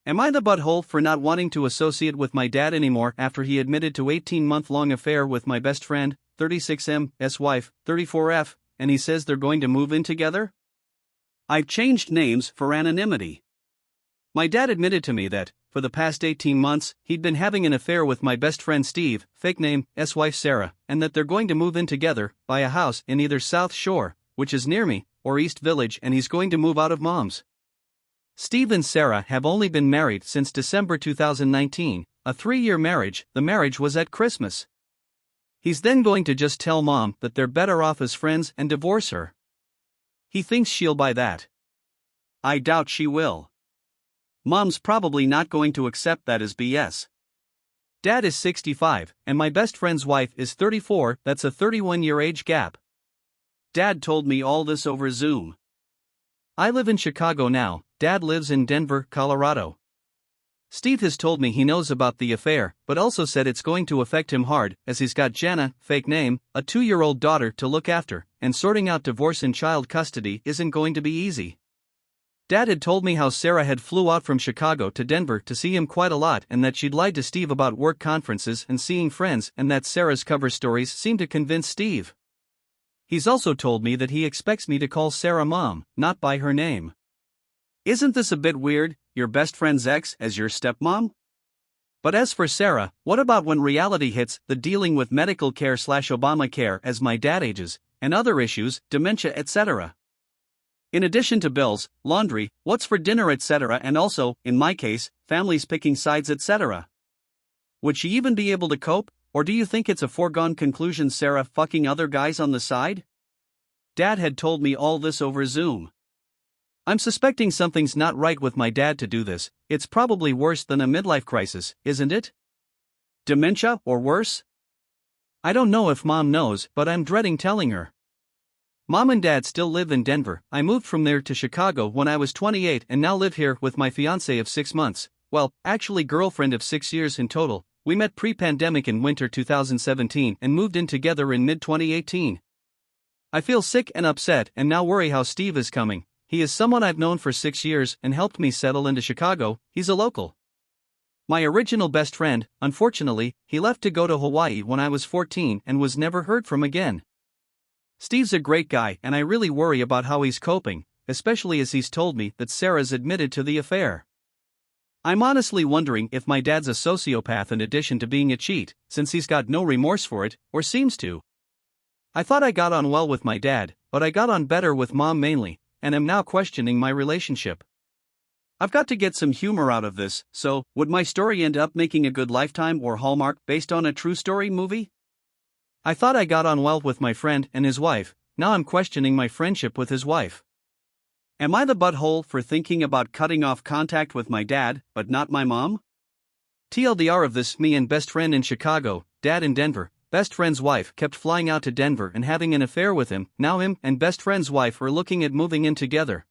Am I the butthole for not wanting to associate with my dad anymore after he admitted to 18-month-long affair with my best friend, 36M's wife, 34F, and he says they're going to move in together? I've changed names for anonymity. My dad admitted to me that, for the past 18 months, he'd been having an affair with my best friend Steve, fake name, wife Sarah, and that they're going to move in together, buy a house in either South Shore, which is near me, or East Village, and he's going to move out of Mom's. Steve and Sarah have only been married since December 2019, a 3-year marriage. The marriage was at Christmas. He's then going to just tell Mom that they're better off as friends and divorce her. He thinks she'll buy that. I doubt she will. Mom's probably not going to accept that as BS. Dad is 65, and my best friend's wife is 34, that's a 31-year age gap. Dad told me all this over Zoom. I live in Chicago now, Dad lives in Denver, Colorado. Steve has told me he knows about the affair, but also said it's going to affect him hard, as he's got Jana, fake name, a 2-year-old daughter to look after, and sorting out divorce and child custody isn't going to be easy. Dad had told me how Sarah had flew out from Chicago to Denver to see him quite a lot and that she'd lied to Steve about work conferences and seeing friends, and that Sarah's cover stories seemed to convince Steve. He's also told me that he expects me to call Sarah Mom, not by her name. Isn't this a bit weird, your best friend's ex as your stepmom? But as for Sarah, what about when reality hits, the dealing with medical care/Obamacare as my dad ages, and other issues, dementia, etc.? In addition to bills, laundry, what's for dinner, etc., and also, in my case, families picking sides, etc. Would she even be able to cope, or do you think it's a foregone conclusion Sarah fucking other guys on the side? Dad had told me all this over Zoom. I'm suspecting something's not right with my dad to do this. It's probably worse than a midlife crisis, isn't it? Dementia, or worse? I don't know if Mom knows, but I'm dreading telling her. Mom and Dad still live in Denver. I moved from there to Chicago when I was 28 and now live here with my fiancée of 6 months. Well, actually girlfriend of 6 years in total. We met pre-pandemic in winter 2017 and moved in together in mid-2018. I feel sick and upset and now worry how Steve is coming. He is someone I've known for 6 years and helped me settle into Chicago. He's a local. My original best friend, unfortunately, he left to go to Hawaii when I was 14 and was never heard from again. Steve's a great guy and I really worry about how he's coping, especially as he's told me that Sarah's admitted to the affair. I'm honestly wondering if my dad's a sociopath in addition to being a cheat, since he's got no remorse for it, or seems to. I thought I got on well with my dad, but I got on better with Mom mainly, and am now questioning my relationship. I've got to get some humor out of this, so, would my story end up making a good Lifetime or Hallmark based on a true story movie? I thought I got on well with my friend and his wife, now I'm questioning my friendship with his wife. Am I the butthole for thinking about cutting off contact with my dad, but not my mom? TLDR of this, me and best friend in Chicago, dad in Denver, best friend's wife kept flying out to Denver and having an affair with him, now him and best friend's wife are looking at moving in together.